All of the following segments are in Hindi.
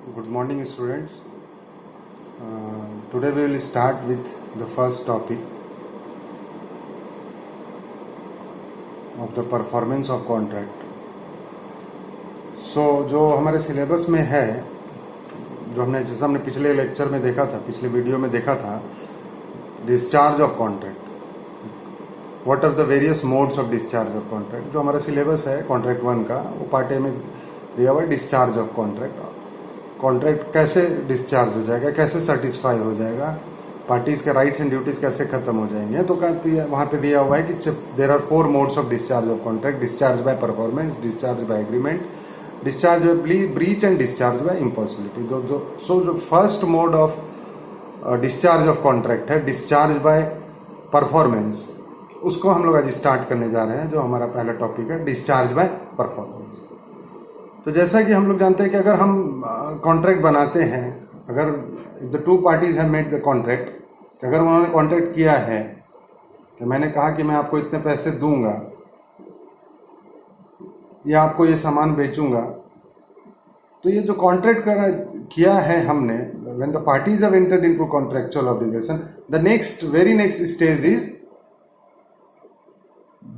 Good morning, students. Today we will start with the first topic of the performance of contract. जो हमारे सिलेबस में है, जैसे हमने पिछले लेक्चर में देखा था, पिछले वीडियो में देखा था, discharge of contract. What are the various modes of discharge of contract. जो हमारा सिलेबस है कॉन्ट्रैक्ट 1 का, वो पार्ट ए में दिया हुआ डिस्चार्ज ऑफ कॉन्ट्रैक्ट. कॉन्ट्रैक्ट कैसे डिस्चार्ज हो जाएगा, कैसे सेटिस्फाई हो जाएगा, पार्टीज के राइट्स एंड ड्यूटीज कैसे खत्म हो जाएंगे. तो वहाँ पे दिया हुआ है कि there are 4 modes of discharge of contract. Discharge by performance, discharge by agreement, discharge by breach and discharge by impossibility. जो first mode of discharge of contract है, डिस्चार्ज बाय परफॉर्मेंस, उसको हम लोग आज स्टार्ट करने जा रहे हैं. जो हमारा पहला टॉपिक है डिस्चार्ज बाय परफॉर्मेंस. तो जैसा कि हम लोग जानते हैं कि अगर हम कॉन्ट्रैक्ट बनाते हैं, अगर the two parties have made the contract, अगर उन्होंने कॉन्ट्रैक्ट किया है कि मैंने कहा कि मैं आपको इतने पैसे दूंगा या आपको ये सामान बेचूंगा, तो ये जो कॉन्ट्रैक्ट किया है हमने, when the parties have entered into contractual obligation, the very next stage is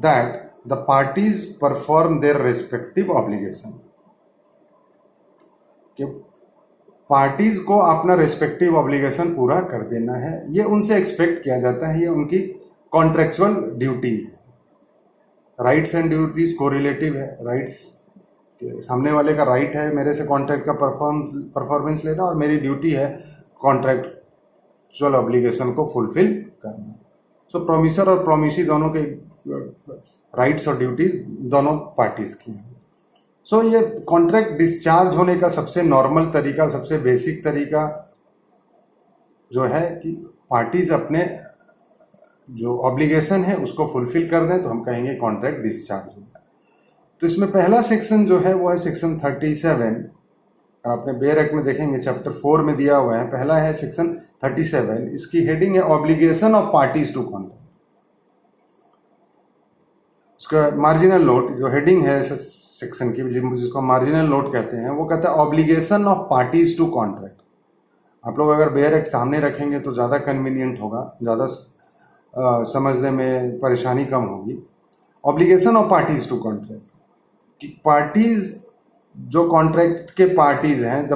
that the parties perform their respective obligation. कि पार्टीज को अपना रेस्पेक्टिव ऑब्लिगेशन पूरा कर देना है, ये उनसे एक्सपेक्ट किया जाता है, ये उनकी कॉन्ट्रेक्चुअल ड्यूटीज है. राइट्स एंड ड्यूटीज कोरिलेटिव है. राइट्स सामने वाले का राइट है मेरे से कॉन्ट्रैक्ट का परफॉर्मेंस लेना, और मेरी ड्यूटी है कॉन्ट्रैक्चुअल ऑब्लिगेशन को फुलफिल करना. सो प्रोमिसर और प्रोमिसी दोनों के राइट्स और ड्यूटीज दोनों पार्टीज की हैं. सो ये कॉन्ट्रैक्ट डिस्चार्ज होने का सबसे नॉर्मल तरीका, सबसे बेसिक तरीका जो है कि पार्टीज अपने जो ऑब्लिगेशन है उसको फुलफिल कर दें, तो हम कहेंगे कॉन्ट्रैक्ट डिस्चार्ज हो गया. तो इसमें पहला सेक्शन जो है वो है सेक्शन 37. और आपने बेयर एक्ट में देखेंगे चैप्टर 4 में दिया हुआ है. पहला है सेक्शन 37. इसकी हेडिंग है obligation of parties to contract. उसका मार्जिनल नोट, जो हेडिंग है सेक्शन की, जिसको मार्जिनल नोट कहते हैं, वो कहता है obligation of parties to contract. आप लोग अगर बेयर एक्ट सामने रखेंगे तो ज़्यादा कन्वीनियंट होगा, ज़्यादा समझने में परेशानी कम होगी. Obligation of parties to contract, कि पार्टीज जो कॉन्ट्रैक्ट के पार्टीज हैं, the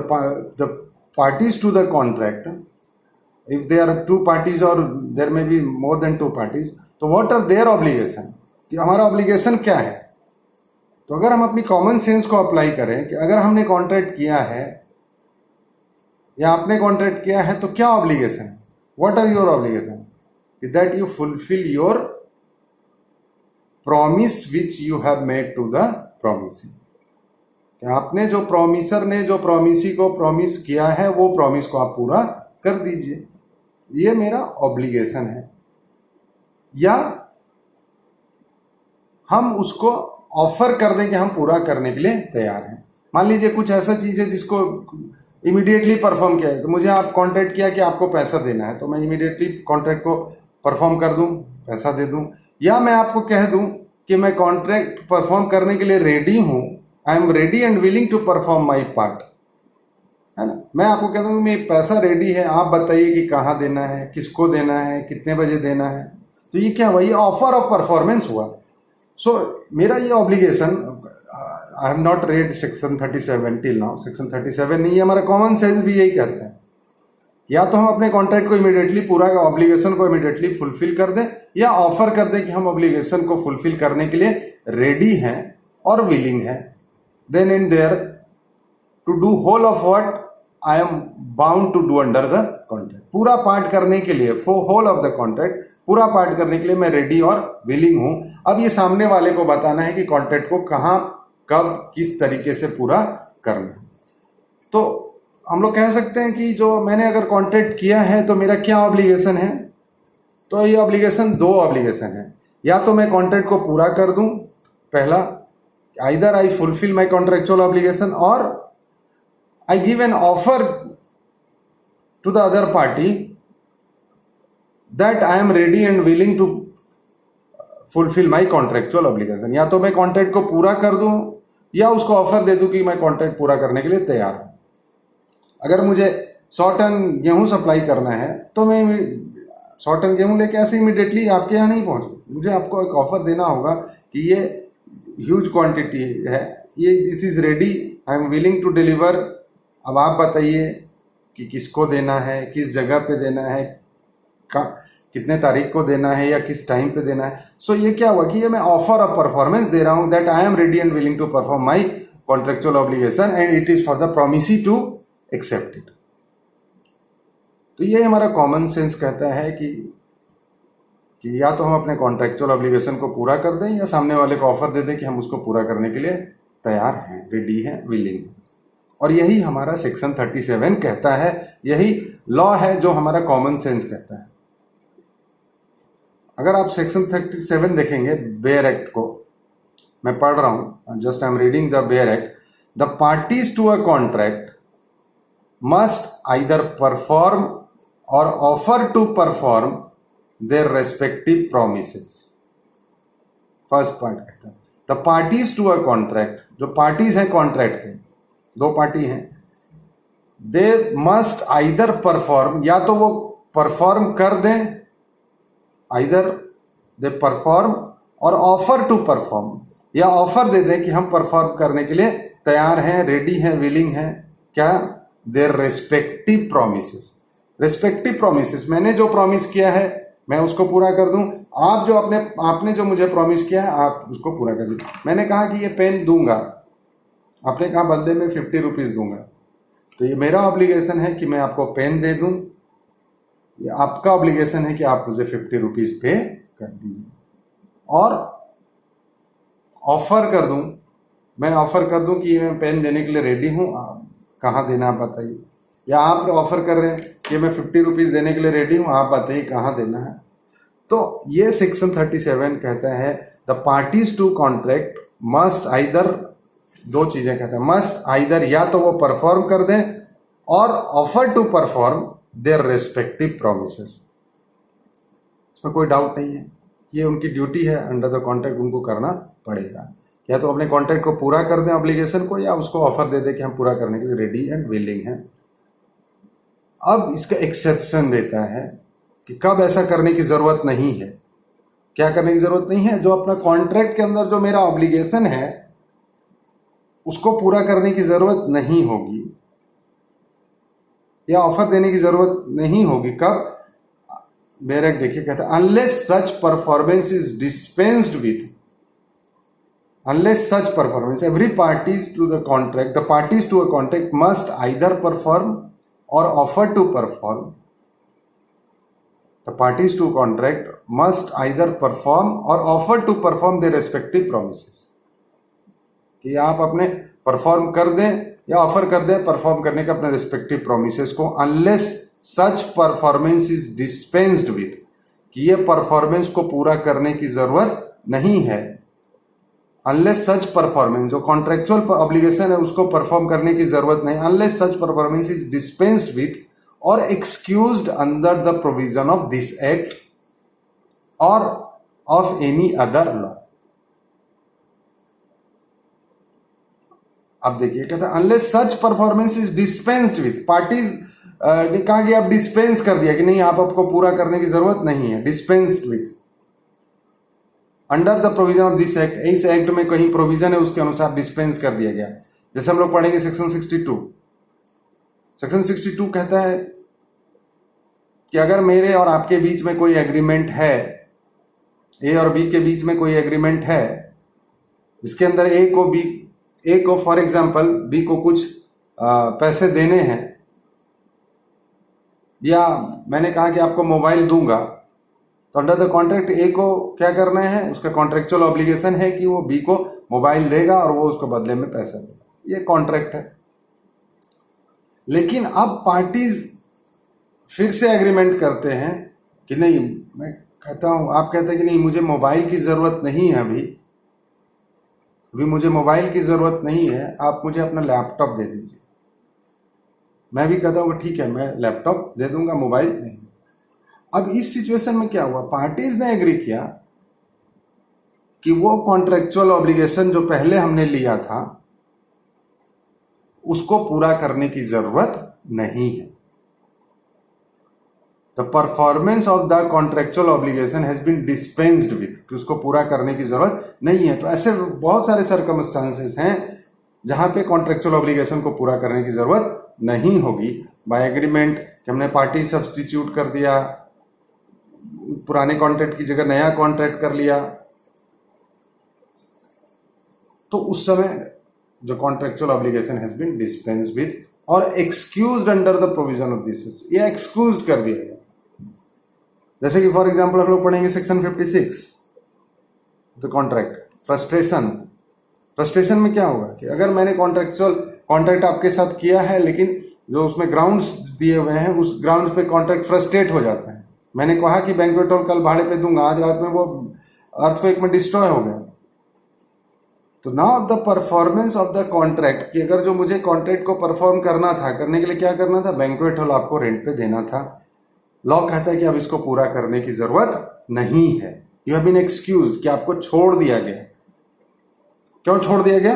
parties to the contract, if they are 2 parties और there may be more than 2 parties, तो व्हाट आर देयर ऑब्लिगेशन, कि हमारा ऑब्लिगेशन क्या है. तो अगर हम अपनी कॉमन सेंस को अप्लाई करें कि अगर हमने कॉन्ट्रैक्ट किया है या आपने कॉन्ट्रैक्ट किया है, तो क्या ऑब्लिगेशन है, what are your obligation, that you fulfil your promise which you have made to the promisee. आपने जो प्रॉमिसर ने जो प्रॉमिसी को प्रॉमिस किया है, वो प्रॉमिस को आप पूरा कर दीजिए, ये मेरा ऑब्लिगेशन है. या हम उसको ऑफर कर दें कि हम पूरा करने के लिए तैयार हैं. मान लीजिए कुछ ऐसा चीज है जिसको इमीडिएटली परफॉर्म किया है, तो मुझे आप कॉन्ट्रैक्ट किया कि आपको पैसा देना है, तो मैं इमीडिएटली कॉन्ट्रैक्ट को परफॉर्म कर दूं, पैसा दे दूं. या मैं आपको कह दूं कि मैं कॉन्ट्रैक्ट परफॉर्म करने के लिए रेडी हूं, I am ready and willing to perform my part, है ना. मैं आपको कह दूं कि मेरा पैसा रेडी है, आप बताइए कि कहाँ देना है, किसको देना है, कितने बजे देना है. तो ये क्या हुआ, ये ऑफर ऑफ परफॉर्मेंस हुआ. सो मेरा ये obligation, I have not red section 37 till now. Section 37 नहीं है, हमारा कॉमन सेंस भी यही कहता है. या तो हम अपने कॉन्ट्रैक्ट को इमीडिएटली पूरा ऑब्लिगेशन को इमीडिएटली फुलफिल कर दें, या ऑफर कर दें कि हम ऑब्लिगेशन को फुलफिल करने के लिए रेडी हैं और विलिंग हैं. Then and there to do whole of what I am bound to do under the contract. पूरा पार्ट करने के लिए, for whole of the contract, पूरा पार्ट करने के लिए मैं रेडी और विलिंग हूं. अब ये सामने वाले को बताना है कि कॉन्ट्रैक्ट को कहां, कब, किस तरीके से पूरा करना है. तो हम लोग कह सकते हैं कि जो मैंने अगर कॉन्ट्रैक्ट किया है तो मेरा क्या ऑब्लिगेशन है. तो ये ऑब्लिगेशन 2 ऑब्लिगेशन है. या तो मैं कॉन्ट्रैक्ट को पूरा कर दूं, पहला, either I fulfil my contractual obligation, और I give an offer to the other party that I am ready and willing to fulfill my contractual obligation. या तो मैं कॉन्ट्रैक्ट को पूरा कर दूं, या उसको ऑफर दे दूं कि मैं कॉन्ट्रैक्ट पूरा करने के लिए तैयार हूं. अगर मुझे 100 टन गेहूं सप्लाई करना है तो मैं 100 टन गेहूं लेके ऐसे इमीडिएटली आपके यहाँ नहीं पहुंच, मुझे आपको एक ऑफर देना होगा कि ये ह्यूज क्वांटिटी है, ये this is ready, I am willing to deliver. अब आप बताइए कि किसको देना है, किस जगह पे देना है, कितने तारीख को देना है या किस टाइम पे देना है। सो ये क्या हुआ कि ये मैं ऑफर ऑफ परफॉर्मेंस दे रहा हूं, that I am ready and willing to perform my contractual obligation and it is for the promisee to accept it. तो ये हमारा कॉमन सेंस कहता है कि या तो हम अपने कॉन्ट्रेक्चुअल ऑब्लिगेशन को पूरा कर दें या सामने वाले को ऑफर दे दें कि हम उसको पूरा करने के लिए तैयार हैं, रेडी हैं, विलिंग। और यही हमारा सेक्शन 37 कहता है, यही लॉ है जो हमारा कॉमन सेंस कहता है। अगर आप सेक्शन 37 देखेंगे बेयर एक्ट को, मैं पढ़ रहा हूं, just I am reading the bare act. The parties to a contract must either perform और offer to perform their respective promises. First part कहता है the parties to a contract, जो पार्टीज हैं कॉन्ट्रैक्ट के, दो पार्टी हैं, दे मस्ट आइदर परफॉर्म, या तो वो परफॉर्म कर दें, आइदर दे परफॉर्म, और ऑफर टू परफॉर्म, या ऑफर दे दें कि हम परफॉर्म करने के लिए तैयार हैं, रेडी हैं, विलिंग हैं, क्या, there respective promises. Respective promises, मैंने जो प्रॉमिस किया है मैं उसको पूरा कर दूं, आप जो आपने जो मुझे प्रॉमिस किया है आप उसको पूरा कर दीजिए। मैंने कहा कि ये पेन दूंगा, आपने कहा बदले में 50 रुपीज दूंगा, तो ये मेरा ऑब्लिगेशन है कि मैं आपको पेन दे दूं, ये आपका ऑब्लिगेशन है कि आप मुझे 50 रुपीज पे कर दीजिए। और ऑफर कर दूं, मैं ऑफर कर दूं कि मैं पेन देने के लिए रेडी हूं, आप कहाँ देना आप बताइए, या आप ऑफर कर रहे हैं कि मैं 50 रुपीज देने के लिए रेडी हूं, आप बताइए कहाँ देना है। तो ये सेक्शन 37 कहता है the parties to contract must either, दो चीजें कहता है, मस्ट आइदर, या तो वो परफॉर्म कर दें, और offer to perform their respective promises. इसमें कोई डाउट नहीं है, ये उनकी ड्यूटी है, अंडर द कॉन्ट्रैक्ट उनको करना पड़ेगा। या तो अपने कॉन्ट्रैक्ट को पूरा कर दें ऑब्लिगेशन को, या उसको ऑफर दे दें कि हम पूरा करने के लिए रेडी एंड विलिंग हैं। अब इसका एक्सेप्शन देता है कि कब ऐसा करने की जरूरत नहीं है। क्या करने की जरूरत नहीं है? जो अपना कॉन्ट्रैक्ट के अंदर जो मेरा ऑब्लिगेशन है उसको पूरा करने की जरूरत नहीं होगी, या ऑफर देने की जरूरत नहीं होगी। कब? बेयर एक्ट देखिए कहता है unless such performance is dispensed with, unless such performance, every parties to the contract, the parties to a contract must either perform or offer to perform, the parties to contract must either perform or offer to perform their respective promises। कि आप अपने परफॉर्म कर दें या ऑफर कर दें परफॉर्म करने का अपने रिस्पेक्टिव प्रोमिसेस को, unless such performance is dispensed with, कि ये परफॉर्मेंस को पूरा करने की जरूरत नहीं है। अनलेस सच परफॉर्मेंस, जो कॉन्ट्रेक्चुअल ऑब्लिगेशन है उसको परफॉर्म करने की जरूरत नहीं, unless such performance is dispensed with or excused under the provision of this act or of any other law. अब देखिए कहता है unless such performance is dispensed with, parties ने कहा कि आप डिस्पेंस कर दिया कि नहीं आपको पूरा करने की जरूरत नहीं है, dispensed with under the provision of this act, इस एक्ट में कहीं प्रोविजन है उसके अनुसार डिस्पेंस कर दिया गया। जैसे हम लोग पढ़ेंगे सेक्शन 62, सेक्शन 62 कहता है कि अगर मेरे और आपके बीच में कोई एग्रीमेंट है, ए और बी के बीच में कोई एग्रीमेंट है, इसके अंदर ए को फॉर एग्जांपल बी को कुछ पैसे देने हैं, या मैंने कहा कि आपको मोबाइल दूंगा, तो अंडर द कॉन्ट्रैक्ट ए को क्या करना है, उसका कॉन्ट्रेक्चुअल ऑब्लिगेशन है कि वो बी को मोबाइल देगा और वो उसको बदले में पैसा देगा, ये कॉन्ट्रैक्ट है। लेकिन अब पार्टीज फिर से एग्रीमेंट करते हैं कि नहीं, मैं कहता हूं, आप कहते हैं कि नहीं मुझे मोबाइल की जरूरत नहीं है, अभी मुझे मोबाइल की जरूरत नहीं है, आप मुझे अपना लैपटॉप दे दीजिए। मैं भी कहता हूं ठीक है मैं लैपटॉप दे दूंगा, मोबाइल नहीं। अब इस सिचुएशन में क्या हुआ, पार्टीज ने एग्री किया कि वो कॉन्ट्रेक्चुअल ऑब्लिगेशन जो पहले हमने लिया था उसको पूरा करने की जरूरत नहीं है। The performance of the contractual obligation has been dispensed with, कि उसको पूरा करने की जरूरत नहीं है। तो ऐसे बहुत सारे सर्कमस्टांसेस हैं जहां पे कॉन्ट्रेक्चुअल ऑब्लिगेशन को पूरा करने की जरूरत नहीं होगी। बाय एग्रीमेंट कि हमने पार्टी सब्सटीट्यूट कर दिया, पुराने कॉन्ट्रैक्ट की जगह नया कॉन्ट्रैक्ट कर लिया, तो उस समय जो contractual obligation has been dispensed with or excused under the provision of this, ये एक्सक्यूज्ड कर दिया गया। जैसे कि फॉर एग्जांपल हम लोग पढ़ेंगे सेक्शन 56 द कॉन्ट्रैक्ट फ्रस्ट्रेशन में क्या होगा कि अगर मैंने कॉन्ट्रैक्ट आपके साथ किया है, लेकिन जो उसमें ग्राउंड्स दिए हुए हैं उस ग्राउंड्स पे कॉन्ट्रैक्ट फ्रस्ट्रेट हो जाता है। मैंने कहा कि बैंक्वेट हॉल कल भाड़े पे दूंगा, आज रात में वो अर्थक्वेक में डिस्ट्रॉय हो गया। तो now the performance of the contract, कि अगर जो मुझे कॉन्ट्रैक्ट को परफॉर्म करना था, करने के लिए क्या करना था, बैंक्वेट हॉल आपको रेंट पे देना था। लॉ कहता है कि अब इसको पूरा करने की जरूरत नहीं है। यू हैव बीन एक्सक्यूज्ड, कि आपको छोड़ दिया गया। क्यों छोड़ दिया गया?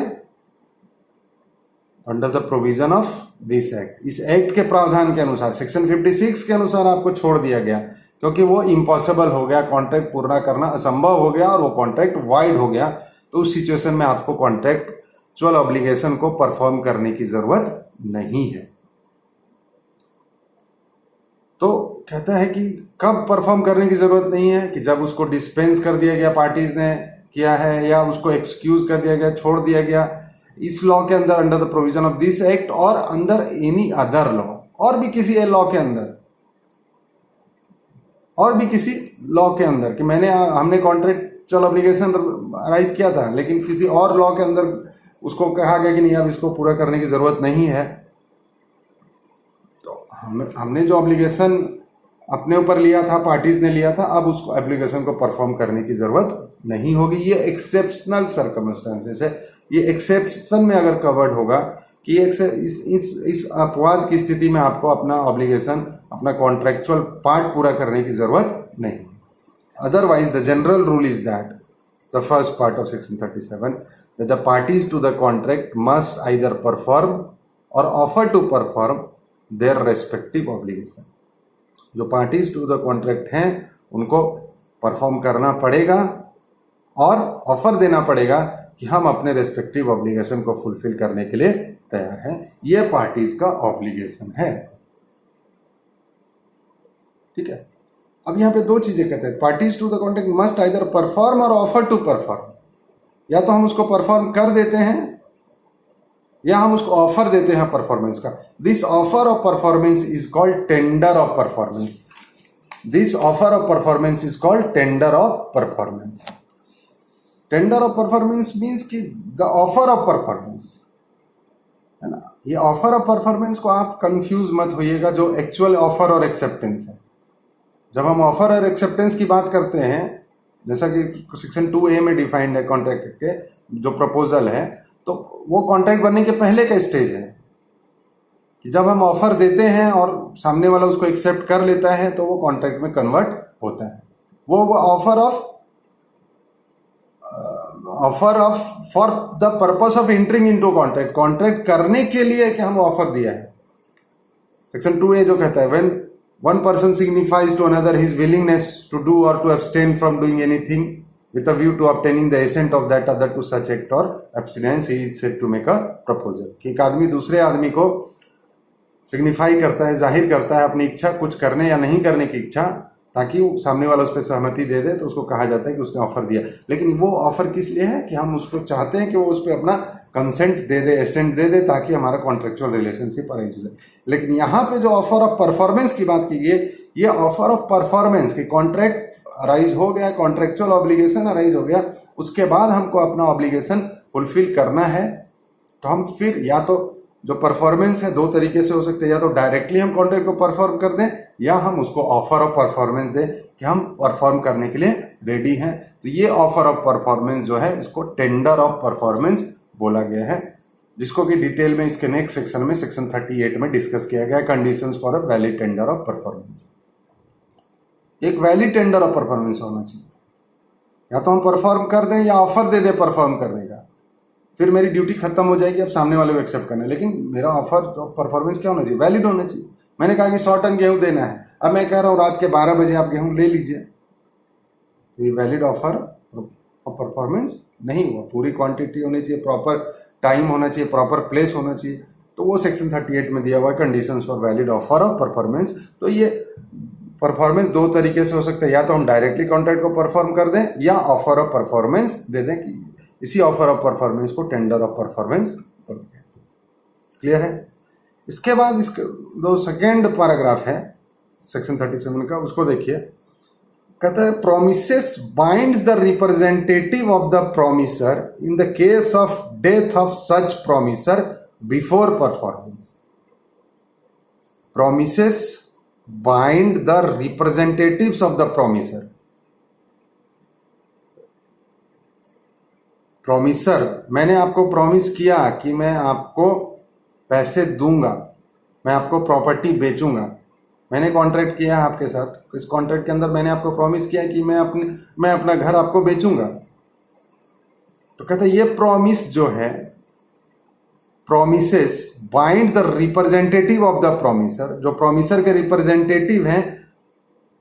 Under the provision of this act, इस एक्ट के प्रावधान के अनुसार, सेक्शन 56 के अनुसार आपको छोड़ दिया गया, क्योंकि वो इम्पॉसिबल हो गया, कॉन्ट्रैक्ट पूरा करना असंभव हो गया और वो कॉन्ट्रैक्ट वाइड हो गया। तो उस सिचुएशन में आपको कॉन्ट्रैक्चुअल ऑब्लिगेशन को परफॉर्म करने की जरूरत नहीं है। तो कहता है कि कब परफॉर्म करने की जरूरत नहीं है, कि जब उसको डिस्पेंस कर दिया गया, पार्टीज ने किया है, या उसको एक्सक्यूज कर दिया गया, छोड़ दिया गया इस लॉ के अंदर, under the provision of this act और अंदर एनी अदर लॉ, और भी किसी लॉ के अंदर, और भी किसी लॉ के अंदर, कि हमने कॉन्ट्रैक्चुअल ऑब्लिगेशन राइज किया था, लेकिन किसी और लॉ के अंदर उसको कहा गया कि नहीं, अब इसको पूरा करने की जरूरत नहीं है। तो हमने जो ऑब्लिगेशन अपने ऊपर लिया था, पार्टीज ने लिया था, अब उसको एप्लीकेशन को परफॉर्म करने की जरूरत नहीं होगी। ये एक्सेप्शनल सर्कमस्टेंसेस है। ये एक्सेप्शन में अगर कवर्ड होगा कि इस अपवाद की स्थिति में आपको अपना ऑब्लिगेशन, अपना कॉन्ट्रेक्चुअल पार्ट पूरा करने की जरूरत नहीं। Otherwise the general rule is that the first part of section 37 that the parties to the contract must either perform or offer to perform their respective obligation। जो पार्टीज टू द कॉन्ट्रैक्ट हैं उनको परफॉर्म करना पड़ेगा और ऑफर देना पड़ेगा कि हम अपने रेस्पेक्टिव ऑब्लिगेशन को फुलफिल करने के लिए तैयार हैं। यह पार्टीज का ऑब्लिगेशन है। ठीक है। अब यहां पे दो चीजें कहते हैं, parties to the contract must either perform और ऑफर टू परफॉर्म। या तो हम उसको परफॉर्म कर देते हैं या हम उसको ऑफर देते हैं परफॉर्मेंस का। This offer of performance is called tender of performance. This offer of performance is called tender of performance. Tender of performance means कि द ऑफर ऑफ परफॉर्मेंस, है ना। ये ऑफर ऑफ परफॉर्मेंस को आप कंफ्यूज मत होइएगा जो एक्चुअल ऑफर और एक्सेप्टेंस है। जब हम ऑफर और एक्सेप्टेंस की बात करते हैं, जैसा कि सेक्शन 2A में डिफाइंड है कॉन्ट्रैक्ट के जो प्रपोजल है, तो वो कॉन्ट्रैक्ट बनने के पहले का स्टेज है कि जब हम ऑफर देते हैं और सामने वाला उसको एक्सेप्ट कर लेता है तो वो कॉन्ट्रैक्ट में कन्वर्ट होता है। वो offer of for the purpose of entering into contract, contract करने के लिए कि हम ऑफर दिया है। सेक्शन 2A जो कहता है when one person signifies to another his willingness to do or to abstain from doing anything with a view to obtaining the assent of that other to such act or abstinence, he is said to make a proposal। कि एक आदमी दूसरे आदमी को सिग्निफाई करता है, जाहिर करता है अपनी इच्छा कुछ करने या नहीं करने की इच्छा, ताकि वो सामने वाला उस पर सहमति दे दे, तो उसको कहा जाता है कि उसने ऑफर दिया। लेकिन वो ऑफर किस लिए है कि हम उसको चाहते हैं कि वो उस पर अपना कंसेंट दे दे, एसेंट दे दे, ताकि हमारा कॉन्ट्रेक्चुअल रिलेशनशिप अराइज हो जाए। लेकिन यहाँ पे जो ऑफर ऑफ परफॉर्मेंस की बात की गई, ये ऑफर ऑफ परफॉर्मेंस की कॉन्ट्रैक्ट अराइज हो गया, कॉन्ट्रेक्चुअल ऑब्लिगेशन अराइज हो गया, उसके बाद हमको अपना ऑब्लिगेशन फुलफिल करना है। तो हम फिर या तो जो परफॉर्मेंस है दो तरीके से हो सकते हैं, या तो डायरेक्टली हम कॉन्ट्रैक्ट को परफॉर्म कर दें या हम उसको ऑफर ऑफ परफॉर्मेंस दें कि हम परफॉर्म करने के लिए रेडी हैं। तो ये ऑफर ऑफ परफॉर्मेंस जो है इसको टेंडर ऑफ परफॉर्मेंस बोला गया है, जिसको कि डिटेल में इसके नेक्स्ट सेक्शन में सेक्शन 38 में डिस्कस किया गया है, conditions for a valid tender of performance. एक वैलिड टेंडर ऑफ परफॉर्मेंस होना चाहिए, या तो हम परफॉर्म कर दें या ऑफर दे दें परफॉर्म करने का। फिर मेरी ड्यूटी खत्म हो जाएगी, अब सामने वाले को एक्सेप्ट करना है। लेकिन मेरा ऑफर परफॉर्मेंस क्या होना चाहिए? वैलिड होना चाहिए। मैंने कहा कि 100 टन गेहूं देना है, अब मैं कह रहा हूँ रात के 12 बजे आप गेहूं ले लीजिए, तो ये वैलिड ऑफर और परफॉर्मेंस नहीं हुआ। पूरी क्वांटिटी होनी चाहिए, प्रॉपर टाइम होना चाहिए, प्रॉपर प्लेस होना चाहिए। तो वो सेक्शन 38 में दिया हुआ है conditions for valid offer of performance. तो ये परफॉर्मेंस दो तरीके से हो सकता है, या तो हम डायरेक्टली कॉन्ट्रैक्ट को परफॉर्म कर दें या ऑफर ऑफ परफॉर्मेंस दे दें कि इसी ऑफर ऑफ परफॉर्मेंस को टेंडर ऑफ परफॉर्मेंस कर दें। क्लियर है? इसके बाद इसका दो सेकेंड पैराग्राफ है सेक्शन 37 का, उसको देखिए। कहता है promises binds the representative of the promisor in the case of death of such promisor before performance. Promises bind the representatives of the promisor. Promisor, मैंने आपको प्रॉमिस किया कि मैं आपको पैसे दूंगा, मैं आपको प्रॉपर्टी बेचूंगा, मैंने कॉन्ट्रैक्ट किया है आपके साथ। इस कॉन्ट्रैक्ट के अंदर मैंने आपको प्रॉमिस किया कि मैं अपना घर आपको बेचूंगा। तो कहते हैं ये प्रॉमिस जो है, promises bind the representative of the promisor, जो प्रोमिसर के रिप्रेजेंटेटिव हैं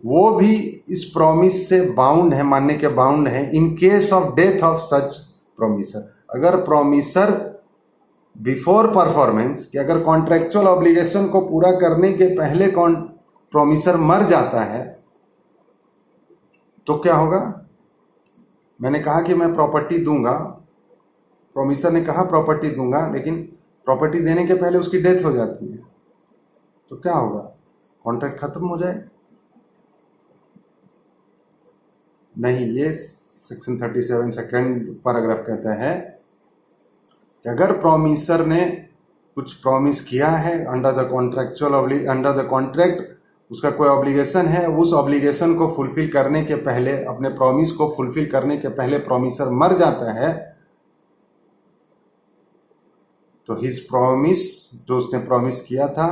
वो भी इस प्रॉमिस से बाउंड है, मानने के बाउंड है इन case of death of such promisor. अगर प्रोमिसर बिफोर परफॉर्मेंस, कि अगर कॉन्ट्रेक्चुअल ऑब्लिगेशन को पूरा करने के पहले प्रोमिसर मर जाता है तो क्या होगा? मैंने कहा कि मैं प्रॉपर्टी दूंगा, प्रोमिसर ने कहा प्रॉपर्टी दूंगा, लेकिन प्रॉपर्टी देने के पहले उसकी डेथ हो जाती है, तो क्या होगा? कॉन्ट्रैक्ट खत्म हो जाए? नहीं, ये सेक्शन 37 सेकेंड पैराग्राफ कहता है कि अगर प्रोमिसर ने कुछ प्रॉमिस किया है अंडर द कॉन्ट्रैक्ट, उसका कोई ऑब्लिगेशन है, उस ऑब्लिगेशन को फुलफिल करने के पहले, अपने प्रॉमिस को फुलफिल करने के पहले प्रोमिसर मर जाता है, तो हिज प्रॉमिस, जो उसने प्रॉमिस किया था,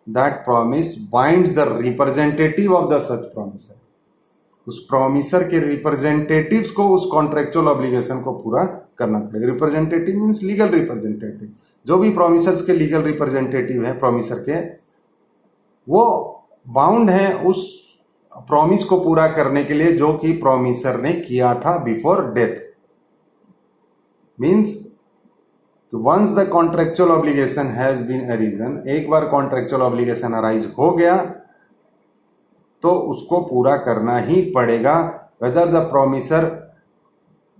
that promise binds the representative of the such promisor. उस प्रोमिसर के रिप्रेजेंटेटिव्स को उस कॉन्ट्रेक्चुअल ऑब्लिगेशन को पूरा करना पड़ेगा। Representative means legal representative. जो भी प्रोमिसर्स के लीगल रिप्रेजेंटेटिव हैं प्रोमिसर के, वो बाउंड है उस प्रॉमिस को पूरा करने के लिए जो कि प्रोमिसर ने किया था before death. Means once the contractual obligation has been arisen, एक बार कॉन्ट्रेक्चुअल ऑब्लिगेशन अराइज हो गया तो उसको पूरा करना ही पड़ेगा, whether the promisor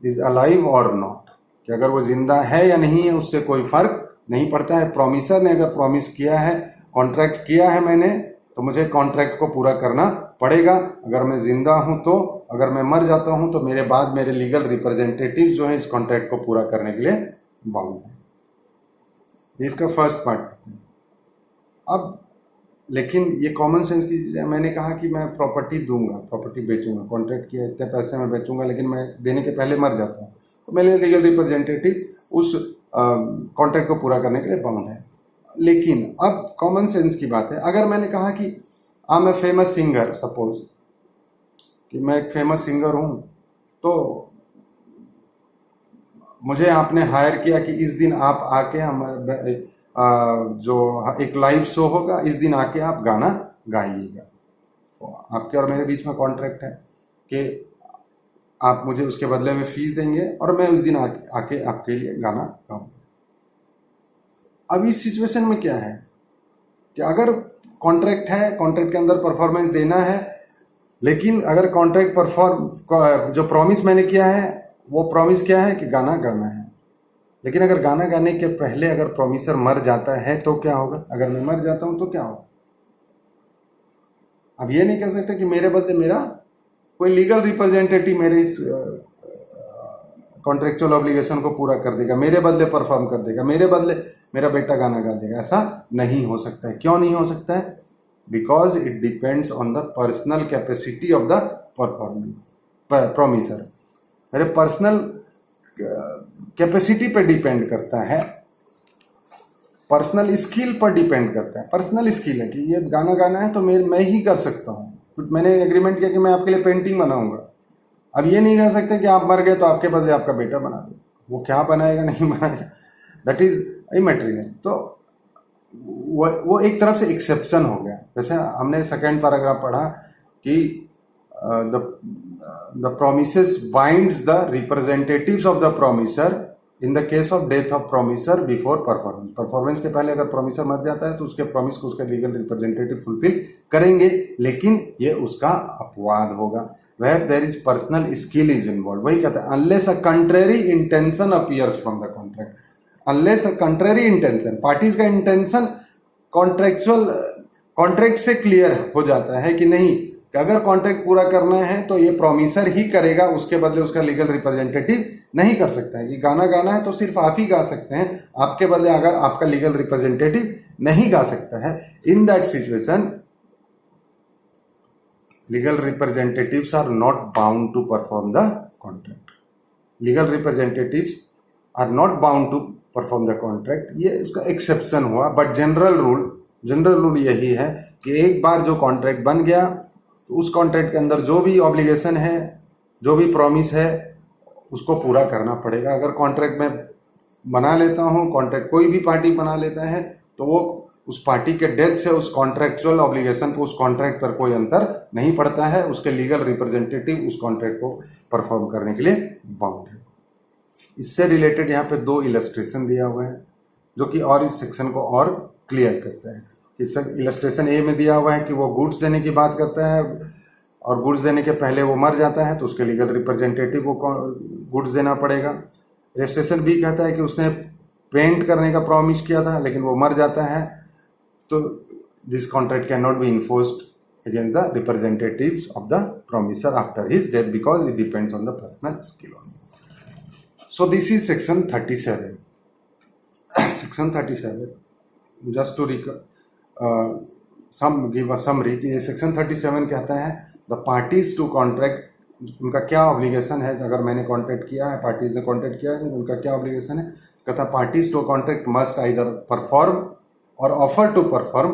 is alive और नॉट, कि अगर वो जिंदा है या नहीं है उससे कोई फर्क नहीं पड़ता है। प्रोमिसर ने अगर प्रॉमिस किया है, कॉन्ट्रैक्ट किया है मैंने, तो मुझे कॉन्ट्रैक्ट को पूरा करना पड़ेगा। अगर मैं जिंदा हूं तो, अगर मैं मर जाता हूं तो मेरे बाद मेरे लीगल रिप्रेजेंटेटिव जो है इस कॉन्ट्रैक्ट को पूरा करने के लिए बाउंड है। इसका फर्स्ट पार्ट। अब लेकिन ये कॉमन सेंस की चीज़ है। मैंने कहा कि मैं प्रॉपर्टी दूंगा, प्रॉपर्टी बेचूंगा, कॉन्ट्रैक्ट किया इतने पैसे में बेचूंगा, लेकिन मैं देने के पहले मर जाता हूँ, तो मेरे लीगल रिप्रेजेंटेटिव उस कॉन्ट्रैक्ट को पूरा करने के लिए बाउंड है। लेकिन अब कॉमन सेंस की बात है, अगर मैंने कहा कि I am a famous singer, suppose कि मैं एक फेमस सिंगर हूँ, तो मुझे आपने हायर किया कि इस दिन आप आके हमारे जो एक लाइव शो होगा, इस दिन आके आप गाना गाइएगा। तो आपके और मेरे बीच में कॉन्ट्रैक्ट है कि आप मुझे उसके बदले में फीस देंगे और मैं उस दिन आके आपके लिए गाना गाऊंगा। अब इस सिचुएशन में क्या है कि अगर कॉन्ट्रैक्ट है, कॉन्ट्रैक्ट के अंदर परफॉर्मेंस देना है, लेकिन अगर कॉन्ट्रैक्ट जो प्रॉमिस मैंने किया है वो प्रॉमिस क्या है कि गाना गाना है, लेकिन अगर गाना गाने के पहले अगर प्रोमिसर मर जाता है तो क्या होगा? अगर मैं मर जाता हूं तो क्या होगा? अब ये नहीं कह सकते कि मेरे बदले मेरा कोई लीगल रिप्रेजेंटेटिव मेरे इस कॉन्ट्रेक्चुअल ऑब्लिगेशन को पूरा कर देगा, मेरे बदले परफॉर्म कर देगा, मेरे बदले मेरा बेटा गाना गा देगा। ऐसा नहीं हो सकता है। क्यों नहीं हो सकता है? Because it depends on the personal capacity of the performance promisor. मेरे पर्सनल कैपेसिटी पर डिपेंड करता है, पर्सनल स्किल पर डिपेंड करता है। पर्सनल स्किल है कि ये गाना गाना है तो मैं ही कर सकता हूँ। मैंने एग्रीमेंट किया कि मैं आपके लिए पेंटिंग बनाऊंगा। अब ये नहीं कह सकते कि आप मर गए तो आपके बदले आपका बेटा बना दे। वो क्या बनाएगा नहीं बनाएगा, दैट इज इमैटेरियल। तो वो एक तरफ से एक्सेप्शन हो गया। जैसे हमने सेकेंड पैराग्राफ पढ़ा कि the promises binds the representatives of the promisor in the case of death of promisor before performance. Performance के पहले अगर प्रोमिसर मर जाता है तो उसके प्रॉमिस को उसके लीगल रिप्रेजेंटेटिव फुलफिल करेंगे, लेकिन ये उसका अपवाद होगा। Where there is personal skill is involve. वही कहता है unless a contrary intention appears from the contract. Unless a contrary intention, parties का इंटेंशन कॉन्ट्रेक्चुअल कॉन्ट्रैक्ट से क्लियर हो जाता है कि नहीं, कि अगर कॉन्ट्रैक्ट पूरा करना है तो ये प्रोमिसर ही करेगा, उसके बदले उसका लीगल रिप्रेजेंटेटिव नहीं कर सकता है। कि गाना गाना है तो सिर्फ आप ही गा सकते हैं, आपके बदले अगर आपका लीगल रिप्रेजेंटेटिव नहीं गा सकता है। In that situation legal representatives are not bound to perform the contract. Legal representatives are not bound to perform the contract. ये उसका एक्सेप्शन हुआ, बट जनरल रूल यही है कि एक बार जो कॉन्ट्रैक्ट बन गया तो उस कॉन्ट्रैक्ट के अंदर जो भी ऑब्लिगेशन है, जो भी प्रॉमिस है, उसको पूरा करना पड़ेगा। अगर कॉन्ट्रैक्ट में बना लेता हूँ, कॉन्ट्रैक्ट कोई भी पार्टी बना लेता है, तो वो उस पार्टी के डेथ से उस कॉन्ट्रैक्चुअल ऑब्लिगेशन पर, उस कॉन्ट्रैक्ट पर कोई अंतर नहीं पड़ता है। उसके लीगल रिप्रेजेंटेटिव उस कॉन्ट्रैक्ट को परफॉर्म करने के लिए बाउंड है। इससे रिलेटेड यहाँ पे 2 इलस्ट्रेशन दिया हुआ है जो कि और इस सेक्शन को और क्लियर करता है। इलस्ट्रेशन ए में दिया हुआ है कि वो गुड्स देने की बात करता है और गुड्स देने के पहले वो मर जाता है तो उसके लीगल रिप्रेजेंटेटिव को गुड्स देना पड़ेगा। इलस्ट्रेशन बी कहता है कि उसने पेंट करने का प्रॉमिस किया था लेकिन वो मर जाता है, तो this contract can not be enforced against the representatives of the promisor after his death because it depends on the personal skill only. So this is section 37। Section 37 just to give a summary कि सेक्शन 37 कहता है द पार्टीज टू कॉन्ट्रैक्ट, उनका क्या ऑब्लिगेशन है। अगर मैंने कॉन्ट्रैक्ट किया है, पार्टीज ने कॉन्ट्रैक्ट किया है, उनका क्या ऑब्लिगेशन है। कहता है parties to contract must either perform और offer to perform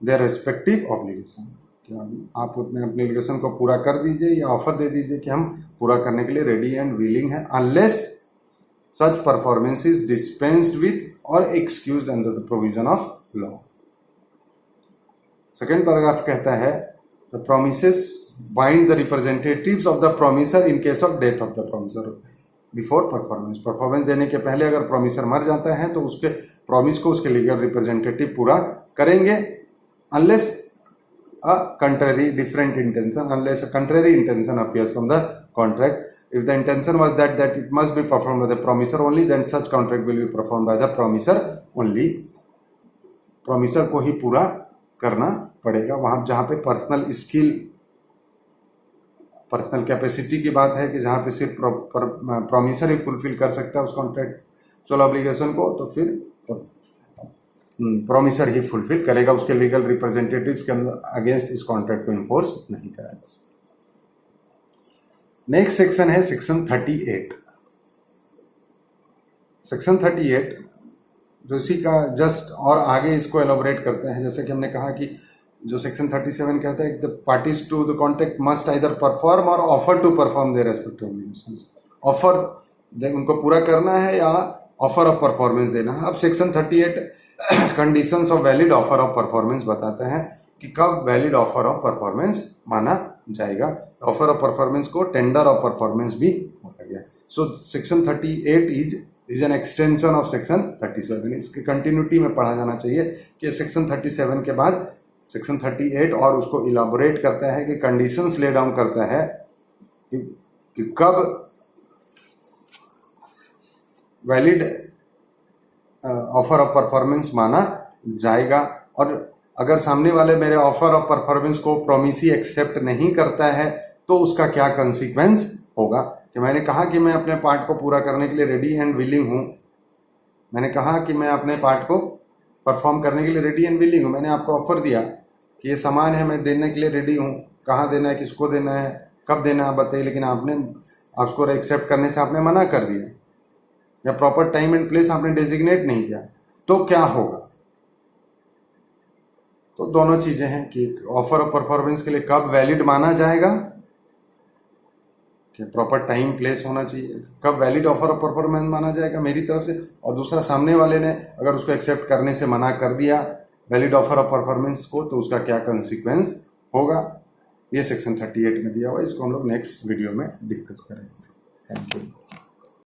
their respective obligation. क्या आप अपने ऑब्लिगेशन को पूरा कर दीजिए या ऑफर दे दीजिए कि हम पूरा करने के लिए रेडी एंड विलिंग है, unless such performance is dispensed with or excused under the provision of law. Second paragraph कहता है the promises bind the representatives of the promisor in case of death of the promisor before performance. Performance देने के पहले अगर प्रोमिसर मर जाता है तो उसके प्रॉमिस को उसके लीगल रिप्रेजेंटेटिव पूरा करेंगे, unless a contrary different intention, unless a contrary intention appears from the contract. If the intention was that it must be performed by the promisor only, then such contract will be performed by the promisor only. promisor को ही पूरा करना पड़ेगा। वहां जहां पे पर्सनल स्किल, पर्सनल कैपेसिटी की बात है कि जहां पे सिर्फ प्रोमिसर ही फुलफिल कर सकता है उस कॉन्ट्रैक्चुअल ऑब्लिगेशन को, तो फिर प्रोमिसर ही फुलफिल करेगा, उसके लीगल रिप्रेजेंटेटिव्स के अंदर अगेंस्ट इस कॉन्ट्रैक्ट को इन्फोर्स नहीं कराया जा सकता। नेक्स्ट सेक्शन है सेक्शन 38। सेक्शन 38 जो इसी का जस्ट और आगे इसको एलोबरेट करते हैं। जैसे कि हमने कहा कि जो सेक्शन 37 कहता है the parties to the contract must either perform और offer to perform their respective obligations. Offer उनको पूरा करना है या ऑफर ऑफ परफॉर्मेंस देना है। अब section 38 conditions of valid offer of performance बताते हैं कि कब वैलिड ऑफर ऑफ परफॉर्मेंस माना जाएगा। ऑफर ऑफ परफॉर्मेंस को टेंडर ऑफ परफॉर्मेंस भी बोला गया। So section 38 is an extension of section 37। इसके कंटिन्यूटी में पढ़ा जाना चाहिए कि सेक्शन 37 के बाद सेक्शन 38 और उसको इलाबोरेट करता है कि कंडीशंस ले डाउन करता है कि कब वैलिड ऑफर ऑफ परफॉर्मेंस माना जाएगा। और अगर सामने वाले मेरे ऑफर ऑफ परफॉर्मेंस को प्रोमिसी एक्सेप्ट नहीं करता है तो उसका क्या कंसिक्वेंस होगा। कि मैंने कहा कि मैं अपने पार्ट को पूरा करने के लिए रेडी एंड विलिंग हूँ, मैंने कहा कि मैं अपने पार्ट को परफॉर्म करने के लिए रेडी एंड विलिंग हूँ, मैंने आपको ऑफर दिया कि ये सामान है मैं देने के लिए रेडी हूँ, कहाँ देना है, किसको देना है, कब देना है बताइए, लेकिन आपने उसको एक्सेप्ट करने से आपने मना कर दिया या प्रॉपर टाइम एंड प्लेस आपने डेजिग्नेट नहीं किया, तो क्या होगा। तो दोनों चीजें हैं कि ऑफर ऑफ परफॉर्मेंस के लिए कब वैलिड माना जाएगा कि प्रॉपर टाइम प्लेस होना चाहिए, कब वैलिड ऑफर ऑफ परफॉर्मेंस माना जाएगा मेरी तरफ से, और दूसरा सामने वाले ने अगर उसको एक्सेप्ट करने से मना कर दिया वैलिड ऑफर ऑफ परफॉर्मेंस को, तो उसका क्या कंसिक्वेंस होगा। ये सेक्शन 38 में दिया हुआ है, इसको हम लोग नेक्स्ट वीडियो में डिस्कस करेंगे। Thank you.